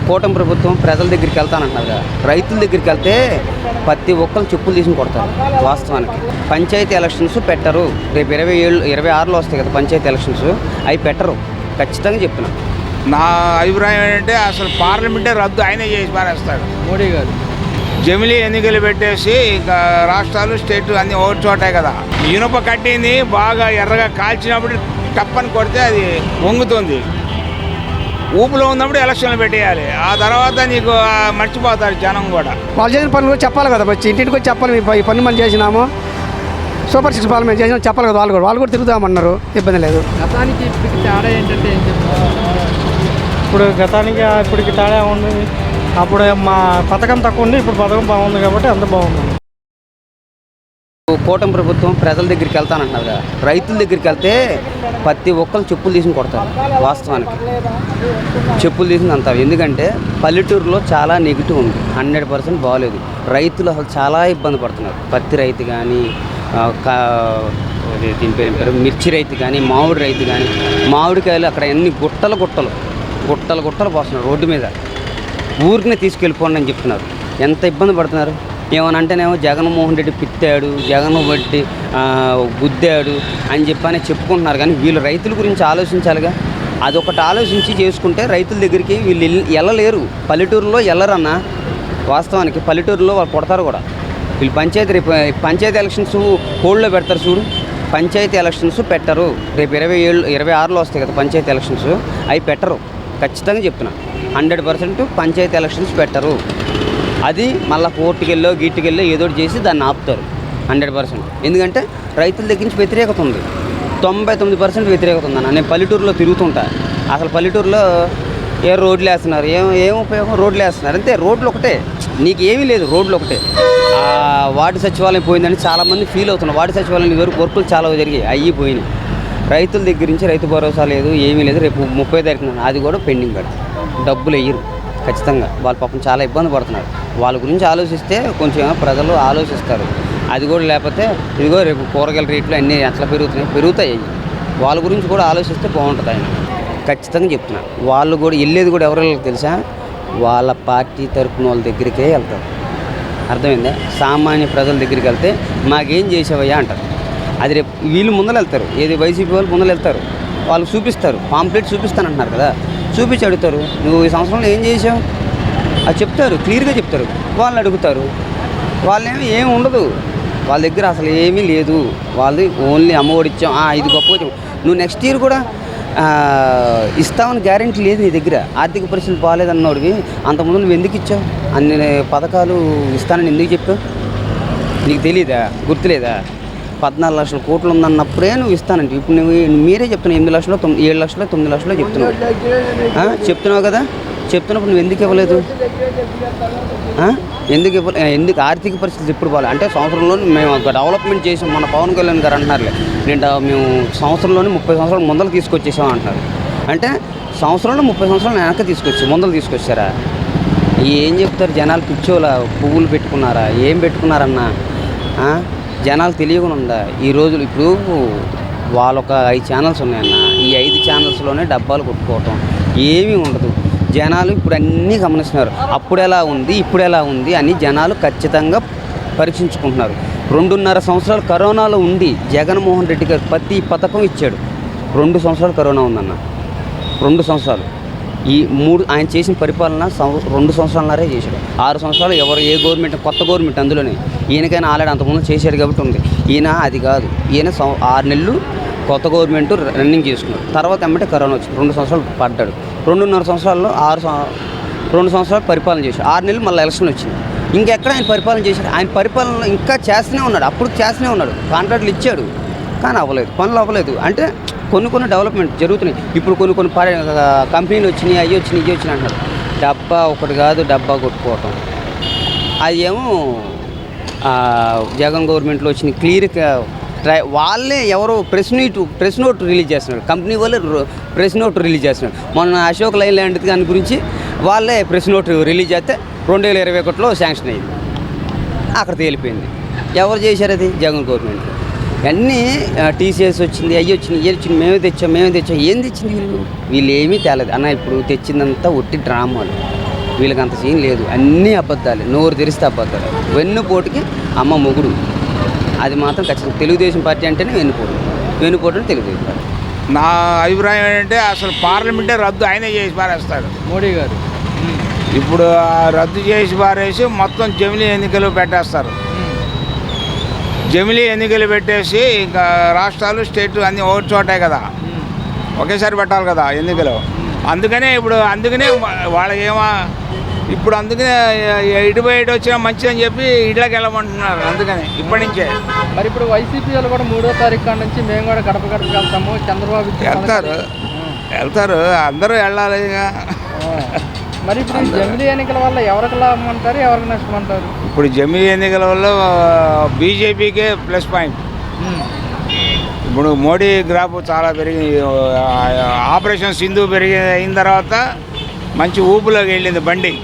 కూటమి ప్రభుత్వం ప్రజల దగ్గరికి వెళ్తానంటున్నారు కదా, రైతుల దగ్గరికి వెళ్తే ప్రతి ఒక్కరు చెప్పులు తీసుకుని కొడతారు. వాస్తవానికి పంచాయతీ ఎలక్షన్స్ పెట్టరు. రేపు 26లో వస్తాయి కదా పంచాయతీ ఎలక్షన్స్, అవి పెట్టరు ఖచ్చితంగా చెప్తున్నాను. నా అభిప్రాయం ఏంటంటే అసలు పార్లమెంటే రద్దు ఆయనే చేసి పారేస్తాడు మోడీ గారు. జమిలీ ఎన్నికలు పెట్టేసి ఇంకా రాష్ట్రాలు స్టేట్ అన్నీ ఒకటి చోటాయి కదా. ఇనుప కడ్డీని బాగా ఎర్రగా కాల్చినప్పుడు టప్పని కొడితే అది వంగుతుంది. ఊపులో ఉన్నప్పుడు ఎలక్షన్లు పెట్టేయాలి. ఆ తర్వాత నీకు మర్చిపోతారు జనం కూడా. వాళ్ళు చేసిన పనులు చెప్పాలి కదా, వచ్చి ఇంటింటికి వచ్చి చెప్పాలి. ఈ పని మనం చేసినాము, సూపర్ 6 పార్లమెంట్ చేసినా చెప్పాలి కదా. వాళ్ళు కూడా తిరుగుతామన్నారు, ఇబ్బంది లేదు. గతానికి ఇప్పటికి తేడా ఏంటంటే ఏం చెప్తారు? ఇప్పుడు గతానికి ఇప్పటికి తేడా ఉంది. అప్పుడు మా పథకం తక్కువ ఉంది, ఇప్పుడు పథకం బాగుంది కాబట్టి అంత బాగుంది. కూటమి ప్రభుత్వం ప్రజల దగ్గరికి వెళ్తానంటున్నారు కదా, రైతుల దగ్గరికి వెళ్తే ప్రతి ఒక్కరు చెప్పులు తీసుకుని కొడతారు. వాస్తవానికి చెప్పులు తీసుకుని అంటారు. ఎందుకంటే పల్లెటూరులో చాలా నెగిటివ్ ఉంది, 100% బాగోలేదు. రైతులు అసలు చాలా ఇబ్బంది పడుతున్నారు. పత్తి రైతు కానీ, దీని పేరు మిర్చి రైతు కానీ, మామిడి రైతు కానీ, మామిడికాయలు అక్కడ ఎన్ని గుట్టలు పోస్తున్నారు రోడ్డు మీద. ఊరిని తీసుకెళ్ళిపోండి అని చెప్తున్నారు. ఎంత ఇబ్బంది పడుతున్నారు. ఏమనంటేనేమో జగన్మోహన్ రెడ్డి పిత్తాడు, జగన్మోహన్ రెడ్డి గుద్దాడు అని చెప్పుకుంటున్నారు. కానీ వీళ్ళు రైతుల గురించి ఆలోచించాలిగా. అదొకటి ఆలోచించి చేసుకుంటే రైతుల దగ్గరికి వీళ్ళు వెళ్ళలేరు. పల్లెటూరులో వెళ్ళరన్న. వాస్తవానికి పల్లెటూరులో వాళ్ళు కొడతారు కూడా. వీళ్ళు పంచాయతీ ఎలక్షన్స్ హోల్డ్లో పెడతారు చూడు. పంచాయతీ ఎలక్షన్స్ పెట్టరు. రేపు 26లో వస్తాయి కదా పంచాయతీ ఎలక్షన్స్, అవి పెట్టరు ఖచ్చితంగా చెప్తున్నా. 100% పంచాయతీ ఎలక్షన్స్ పెట్టరు. అది మళ్ళీ కోర్టుకెళ్ళో గీట్టుకెళ్ళో ఏదో చేసి దాన్ని ఆపుతారు 100%. ఎందుకంటే రైతుల దగ్గర నుంచి వ్యతిరేకత ఉంది. 99% వ్యతిరేకత ఉందన్న. నేను పల్లెటూరులో తిరుగుతుంటా. అసలు పల్లెటూరులో రోడ్లు వేస్తున్నారు, ఏం ఉపయోగం? రోడ్లు వేస్తున్నారు అంతే. రోడ్లు ఒకటే, నీకు ఏమీ లేదు. రోడ్లు ఒకటే. వార్డు సచివాలయం పోయిందని చాలామంది ఫీల్ అవుతున్నారు. వార్డు సచివాలయం వరకు వర్కులు చాలా జరిగాయి, అయ్యి పోయినాయి. రైతుల దగ్గర నుంచి రైతు భరోసా లేదు, ఏమీ లేదు. రేపు 30 తారీఖున అది కూడా పెండింగ్ పెడతారు. డబ్బులు వేయరు ఖచ్చితంగా. వాళ్ళు పాపం చాలా ఇబ్బంది పడుతున్నారు. వాళ్ళ గురించి ఆలోచిస్తే కొంచెం ప్రజలు ఆలోచిస్తారు. అది కూడా లేకపోతే ఇదిగో రేపు కూరగాయల రేట్లు అన్నీ ఎట్లా పెరుగుతాయి. వాళ్ళ గురించి కూడా ఆలోచిస్తే బాగుంటుంది. ఆయన ఖచ్చితంగా చెప్తున్నా. వాళ్ళు కూడా వెళ్ళేది కూడా ఎవరు తెలుసా? వాళ్ళ పార్టీ తరపున వాళ్ళ దగ్గరికే వెళ్తారు. అర్థమైందా? సామాన్య ప్రజల దగ్గరికి వెళ్తే మాకేం చేసావయ్యా అంటారు. అది రేపు వీళ్ళు ముందర వెళ్తారు. ఏది వైసీపీ వాళ్ళు ముందర వెళ్తారు. వాళ్ళు చూపిస్తారు, పాంప్లెట్ చూపిస్తానంటున్నారు కదా, చూపించి అడుగుతారు నువ్వు ఈ సంవత్సరంలో ఏం చేసావు అది చెప్తారు, క్లియర్గా చెప్తారు. వాళ్ళని అడుగుతారు. వాళ్ళేమీ ఏమి ఉండదు వాళ్ళ దగ్గర, అసలు ఏమీ లేదు. వాళ్ళది ఓన్లీ అమ్మఒడి ఇచ్చాం, ఇది గొప్పగా. నువ్వు నెక్స్ట్ ఇయర్ కూడా ఇస్తామని గ్యారెంటీ లేదు నీ దగ్గర. ఆర్థిక పరిస్థితులు బాగాలేదన్నోడివి అంతకుముందు నువ్వు ఎందుకు ఇచ్చావు? అన్ని పథకాలు ఇస్తానని ఎందుకు చెప్పావు? నీకు తెలీదా? గుర్తులేదా? 14 లక్షల కోట్లు ఉందన్నప్పుడే నువ్వు ఇస్తానంటే ఇప్పుడు మీరే చెప్తున్నావు 8 లక్షలు 7 లక్షలు 9 లక్షలు చెప్తున్నావు కదా. చెప్తున్నప్పుడు నువ్వు ఎందుకు ఇవ్వలేదు? ఎందుకు ఆర్థిక పరిస్థితి ఎప్పుడు బాగాలి అంటే సంవత్సరంలోనే మేము ఒక డెవలప్మెంట్ చేసాం. మన పవన్ కళ్యాణ్ గారు అంటున్నారులే, మేము సంవత్సరంలోనే 30 సంవత్సరాలు ముందలు తీసుకొచ్చేసాం అంటున్నారు. అంటే సంవత్సరంలో 30 సంవత్సరాలు వెనక ముందలు తీసుకొచ్చారా? ఏం చెప్తారు జనాలు? పిచ్చోలా పువ్వులు పెట్టుకున్నారా? ఏం పెట్టుకున్నారన్నా? జనాలు తెలియకుండా ఉందా ఈ రోజులు? ఇప్పుడు వాళ్ళొక 5 ఛానల్స్ ఉన్నాయన్న. ఈ 5 ఛానల్స్లోనే డబ్బాలు కొట్టుకోవటం ఏమీ ఉండదు. జనాలు ఇప్పుడు అన్నీ గమనిస్తున్నారు. అప్పుడు ఎలా ఉంది, ఇప్పుడు ఎలా ఉంది అని జనాలు ఖచ్చితంగా పరీక్షించుకుంటున్నారు. 2.5 సంవత్సరాలు కరోనాలో ఉండి జగన్మోహన్ రెడ్డి గారు ప్రతి పథకం ఇచ్చాడు. 2 సంవత్సరాలు కరోనా ఉందన్న. 2 సంవత్సరాలు ఈ 3 ఆయన చేసిన పరిపాలన 2 సంవత్సరాలన్నరే చేశాడు. 6 సంవత్సరాలు ఏ గవర్నమెంట్, కొత్త గవర్నమెంట్ అందులోనే. ఈయనకైనా ఆల్రెడీ అంతకుముందు చేశాడు కాబట్టి ఉంది. ఈయన అది కాదు. ఈయన 6 నెలలు కొత్త గవర్నమెంట్ రన్నింగ్ చేసుకున్నాడు. తర్వాత ఎమ్మటే కరోనా వచ్చింది. 2 సంవత్సరాలు పడ్డాడు. 2.5 సంవత్సరాల్లో 2 సంవత్సరాలు పరిపాలన చేశాడు. 6 నెలలు మళ్ళీ ఎలక్షన్ వచ్చింది. ఇంకెక్కడ ఆయన పరిపాలన చేశాడు? ఆయన పరిపాలనలో ఇంకా చేస్తూనే ఉన్నాడు. అప్పుడు చేస్తూనే ఉన్నాడు. కాంట్రాక్టులు ఇచ్చాడు కానీ అవ్వలేదు, పనులు అవ్వలేదు. అంటే కొన్ని డెవలప్మెంట్ జరుగుతున్నాయి. ఇప్పుడు కొన్ని కంపెనీలు వచ్చినాయి, అవి వచ్చినాయి, ఇవి వచ్చినాయి అంటారు. డబ్బా ఒకటి కాదు, డబ్బా కొట్టుకోవటం. అది ఏమో జగన్ గవర్నమెంట్లో వచ్చినాయి క్లియర్గా. వాళ్ళే ఎవరో ప్రెస్ నోట్ రిలీజ్ చేస్తున్నారు. కంపెనీ వాళ్ళే ప్రెస్ నోట్ రిలీజ్ చేస్తున్నారు. మొన్న అశోక్ లైలాండ్ దాని గురించి వాళ్ళే ప్రెస్ నోట్ రిలీజ్ చేస్తే 2021లో శాంక్షన్ అయింది. అక్కడ తేలిపోయింది. ఎవరు చేశారు అది? జగన్ గవర్నమెంట్. అన్నీ టీసీఎస్ వచ్చింది, అవి వచ్చింది, ఇవి వచ్చింది, మేమే తెచ్చాం. ఏం తెచ్చింది వీళ్ళు ఏమీ తేలేదు అన్న. ఇప్పుడు తెచ్చిందంతా ఒట్టి డ్రామాలు. వీళ్ళకి అంత సీన్ లేదు, అన్నీ అబద్ధాలు, నోరు తెరిస్తే అబద్ధాలు. వెన్నుపోటుకి అమ్మ మొగుడు, అది మాత్రం ఖచ్చితంగా తెలుగుదేశం పార్టీ అంటేనే వెన్నుపోటు అంటే తెలుగుదేశం పార్టీ. నా అభిప్రాయం ఏంటంటే అసలు పార్లమెంటే రద్దు ఆయనే చేసి పారేస్తాడు మోడీ గారు. ఇప్పుడు రద్దు చేసి పారేసి మొత్తం జమిలీ ఎన్నికలు పెట్టేస్తారు. జమిలీ ఎన్నికలు పెట్టేసి ఇంకా రాష్ట్రాలు స్టేట్లు అన్నీ ఒకటి చోటే కదా, ఒకేసారి పెట్టాలి కదా ఎన్నికలు. అందుకనే వాళ్ళకేమో ఇప్పుడు అందుకనే ఇటు వచ్చినా మంచిదని చెప్పి ఇళ్ళకి వెళ్ళమంటున్నారు. అందుకని ఇప్పటి నుంచే మరి ఇప్పుడు వైసీపీ వాళ్ళు కూడా 3వ తారీఖు కాడ నుంచి మేము కూడా గడప గడపకి వెళ్తాము, చంద్రబాబు వెళ్తారు అందరూ వెళ్ళాలి. మరి ఇప్పుడు జమిలీ ఎన్నికల వల్ల ఎవరికి లాభం అంటారు, ఎవరికి నష్టం అంటారు? ఇప్పుడు జమిలీ ఎన్నికల వల్ల బీజేపీకే ప్లస్ పాయింట్. ఇప్పుడు మోడీ గ్రాఫ్ చాలా పెరిగి, ఆపరేషన్ సింధు అయిన తర్వాత మంచి ఊపులోకి వెళ్ళింది బండి.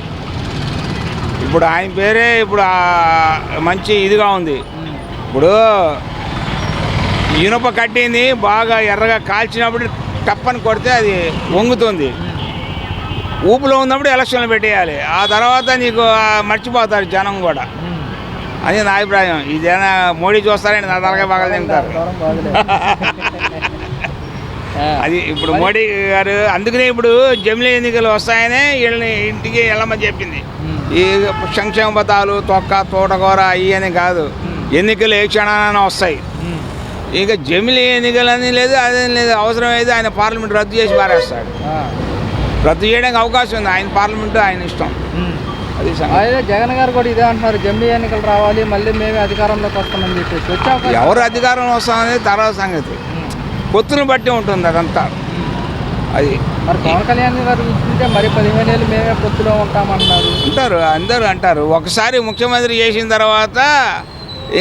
ఇప్పుడు ఆయన పేరే ఇప్పుడు మంచి ఇదిగా ఉంది. ఇప్పుడు ఇనుప కట్టింది బాగా ఎర్రగా కాల్చినప్పుడు టప్పని కొడితే అది వంగుతుంది. ఊపులో ఉన్నప్పుడు ఎలక్షన్లు పెట్టేయాలి, ఆ తర్వాత నీకు మర్చిపోతారు జనం కూడా. అది నా అభిప్రాయం. ఇదేనా మోడీ చూస్తారని నా తలకాయ బాగా తింటారు. అది ఇప్పుడు మోడీ గారు అందుకనే ఇప్పుడు జమిలీ ఎన్నికలు వస్తాయనే వీళ్ళని ఇంటికి వెళ్ళమని చెప్పింది. ఈ సంక్షేమ పథకాలు తోటకూర ఇవన్నీ కాదు, ఎన్నికలు ఏ క్షణాన వస్తాయి. ఇక జమిలీ ఎన్నికలు అని లేదు, అదేం లేదు. అవసరమైతే ఆయన పార్లమెంట్ రద్దు చేసి పారేస్తాడు. రద్దు చేయడానికి అవకాశం ఉంది, ఆయన పార్లమెంటు ఆయన ఇష్టం. అది అదే జగన్ గారు కూడా ఇదే అంటున్నారు, జమిలీ ఎన్నికలు రావాలి, మళ్ళీ మేమే అధికారంలోకి వస్తామని చెప్పేసి. ఎవరు అధికారంలో వస్తామనేది తర్వాత సంగతి, పొత్తుని బట్టి ఉంటుంది అదంతా. అది మరి పవన్ కళ్యాణ్ గారు చూసుకుంటే మరి 15 ఏళ్ళు మేమే పొత్తులో ఉంటామంటున్నారు. అందరూ అంటారు. ఒకసారి ముఖ్యమంత్రి చేసిన తర్వాత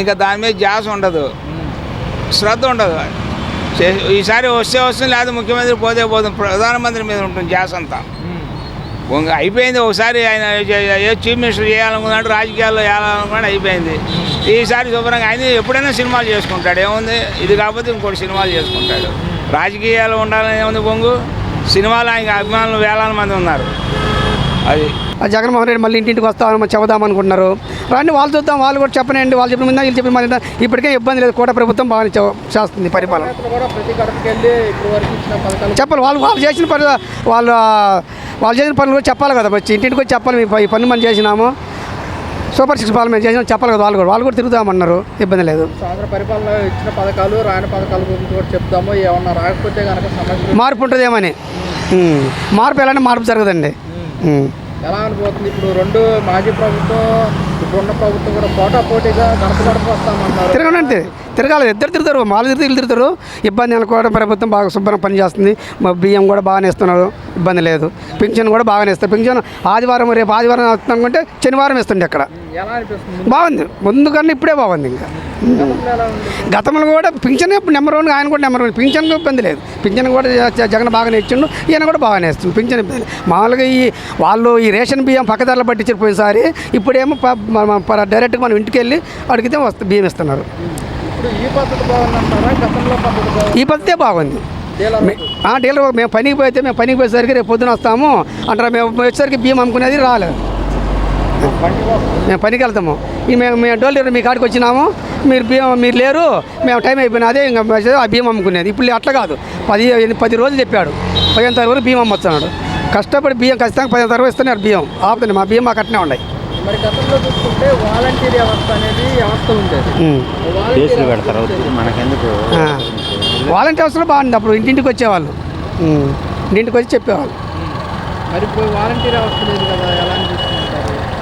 ఇంకా దాని మీద ధ్యాస ఉండదు, శ్రద్ధ ఉండదు. ఈసారి వస్తుంది, లేదా ముఖ్యమంత్రి పోతే పోతుంది, ప్రధానమంత్రి మీద ఉంటుంది ధ్యాస అంతా. అయిపోయింది. ఒకసారి ఆయన ఏ చీఫ్ మినిస్టర్ చేయాలనుకున్నాడు, రాజకీయాల్లో వేయాలనుకున్నాడు, అయిపోయింది. ఈసారి శుభ్రంగా ఆయన ఎప్పుడైనా సినిమాలు చేసుకుంటాడు, ఏముంది. ఇది కాకపోతే ఇంకోటి సినిమాలు చేసుకుంటాడు. రాజకీయాలు ఉండాలని ఏముంది బొంగు, సినిమాలు ఆయన అభిమానులు వేలాది మంది ఉన్నారు. అది జగన్మోహన్ రెడ్డి మళ్ళీ ఇంటింటికి వస్తామని చెబుదాం అనుకుంటున్నారు. రండి వాళ్ళు చూద్దాం, వాళ్ళు కూడా చెప్పనండి, వాళ్ళు చెప్పిన మీద వీళ్ళు చెప్పిన మీద ఇప్పటికే ఇబ్బంది లేదు. కూడా ప్రభుత్వం బాగానే చేస్తుంది పరిపాలన. చెప్పాలి, వాళ్ళు చేసిన పని వాళ్ళు చేసిన పనులు కూడా చెప్పాలి కదా. వచ్చి ఇంటింటికి వచ్చి చెప్పాలి, ఈ పని మనం చేసినాము, సూపర్ 6 పాలన మేము చేసినాం చెప్పాలి కదా. వాళ్ళు కూడా తిరుగుతామన్నారు, ఇబ్బంది లేదు. కేంద్ర పరిపాలన ఇచ్చిన పథకాలు, రాయన పథకాల గురించి కూడా చెప్తాము. ఏమన్నా రాకపోతే కనుక సమస్య మార్పు ఉంటుందేమని. మార్పు ఎలాంటి మార్పు జరగదండి. ఎలా అనిపోతుంది? ఇప్పుడు 2 మాజీ ప్రభుత్వం, ఇప్పుడున్న ప్రభుత్వం కూడా పోటీగా గడప వస్తామన్నారు. తిరగనంటే తిరగాలి, ఇద్దరు తిరుగుతారు, వాళ్ళు తిరుగుతారు. ఇబ్బంది అనుకోవడం ప్రభుత్వం బాగా శుభ్రంగా పనిచేస్తుంది. బియ్యం కూడా బాగానే ఇస్తున్నారు, ఇబ్బంది లేదు. పింఛన్ కూడా బాగానే ఇస్తారు. పింఛన్ ఆదివారం, రేపు ఆదివారం వస్తున్నామంటే శనివారం ఇస్తుండే అక్కడ. ఎలా అనిపిస్తుంది? బాగుంది, ముందు కన్నా ఇప్పుడే బాగుంది. ఇంకా గతంలో కూడా పింఛన్ నెంబర్ 1, ఆయన కూడా నెంబర్ 1. పింఛన్ ఇబ్బంది లేదు. పింఛన్ కూడా జగన్ బాగానే ఇచ్చిండు, ఈయన కూడా బాగానే ఇస్తుంది. పింఛన్ ఇబ్బంది మామూలుగా వాళ్ళు ఈ రేషన్ బియ్యం పక్కదారులు పట్టించారు పోయినసారి. ఇప్పుడేమో డైరెక్ట్గా మనం ఇంటికి వెళ్ళి అడిగితే బియ్యం ఇస్తున్నారు. ఈ పద్ధతే బాగుంది. డీలర్ మేము పనికి పోయేసరికి రేపు పొద్దున వస్తాము అంటారా, మేము వచ్చేసరికి బియ్యం అమ్ముకునేది రాలేదు. మేము పనికి వెళ్తాము, మేము డోలీరు మీ కాడికి వచ్చినాము, మీరు లేరు, మేము టైం అయిపోయినా అదే ఇంకా ఆ బియ్యం అమ్ముకునేది. ఇప్పుడు అట్లా కాదు, 10 రోజులు చెప్పాడు, 15 తారీఖు వరకు బియ్యం అమ్మొస్తున్నాడు. కష్టపడి బియ్యం ఖచ్చితంగా 15 తారీఖు ఇస్తున్నారు. బియ్యం ఆపుతుంది, మా బియ్యం మాకు అట్నే ఉన్నాయి. మరి గతంలో చూసుకుంటే వాలంటీర్ వ్యవస్థ అనేది వ్యవస్థ ఉండేది. వాలంటీర్ వ్యవస్థలో బాగుంది. అప్పుడు ఇంటింటికి వచ్చేవాళ్ళు, ఇంటింటికి వచ్చి చెప్పేవాళ్ళు. మరి ఇప్పుడు వాలంటీర్ వ్యవస్థ లేదు కదా, ఎలా అనిపిస్తుంటారు?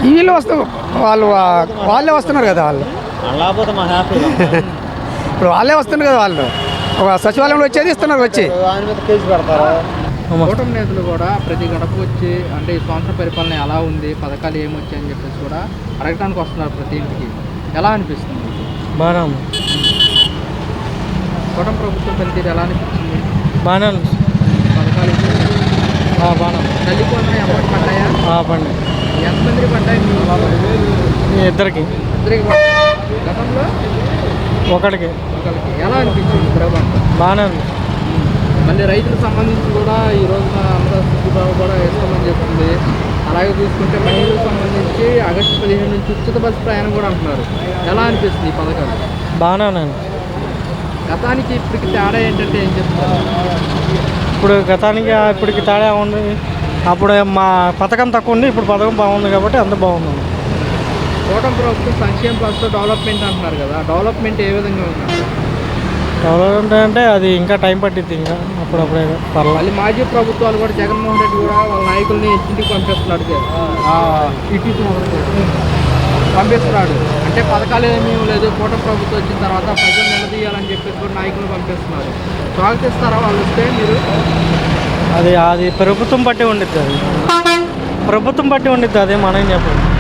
వీళ్ళు వాళ్ళే వస్తున్నారు కదా. వాళ్ళు ఇప్పుడు వాళ్ళే వస్తున్నారు కదా. వాళ్ళు ఒక సచివాలయంలో వచ్చేది ఇస్తున్నారు. వచ్చి కూటమి నేతలు కూడా ప్రతి గడపకు వచ్చి అంటే ఈ సంవత్సరం పరిపాలన ఎలా ఉంది, పథకాలు ఏమొచ్చాయని చెప్పేసి కూడా అడగడానికి వస్తున్నారు ప్రతి ఇంటికి. ఎలా అనిపిస్తుంది? బాగా కూటమి ప్రభుత్వం పనితీరు ఎలా అనిపిస్తుంది? బాగా పథకాలు బాగా తల్లిపోయినాయి, అమౌంట్ పడ్డాయా? పండి ఎంతమందికి పడ్డాయి? ఇద్దరికి గతంలో ఒకరికి ఎలా అనిపించింది ప్రభుత్వం? బాగానే మళ్ళీ రైతులకు సంబంధించి కూడా ఈ రోజున అందరూ సుఖీబాబు కూడా ఇస్తామని చెప్తుంది. అలాగే చూసుకుంటే మహిళలకు సంబంధించి ఆగస్టు 15 నుంచి ఉచిత బస్సు ప్రయాణం కూడా అంటున్నారు. ఎలా అనిపిస్తుంది ఈ పథకాలు? బాగానే ఉన్నాను. గతానికి ఇప్పటికి తేడా ఏంటంటే ఏం చెప్తారు? ఇప్పుడు గతానికి ఇప్పటికి తేడా ఉంది. అప్పుడు మా పథకం తక్కువ ఉంది, ఇప్పుడు పథకం బాగుంది కాబట్టి అంత బాగుంది. కూటమి ప్రభుత్వం సంక్షేమ ప్లస్తో డెవలప్మెంట్ అంటున్నారు కదా, డెవలప్మెంట్ ఏ విధంగా ఉంది? డెవలప్మెంట్ అంటే అది ఇంకా టైం పట్టిద్ది, ఇంకా అప్పుడప్పుడే పర్లేదు. మళ్ళీ మాజీ ప్రభుత్వాలు కూడా జగన్మోహన్ రెడ్డి కూడా వాళ్ళ నాయకుల్ని ఇంటికి పంపిస్తున్నాడు, పంపిస్తున్నాడు. అంటే పథకాలు ఏమీ లేదు, కూటమి ప్రభుత్వం వచ్చిన తర్వాత ప్రజలు నిలదీయాలని చెప్పేసి కూడా నాయకులు పంపిస్తున్నారు. స్వాగతిస్తారా వాళ్ళు వస్తే మీరు? అది ప్రభుత్వం బట్టి ఉండిద్ది, అది ప్రభుత్వం బట్టి ఉండిద్ది, అదే మనం చెప్పండి.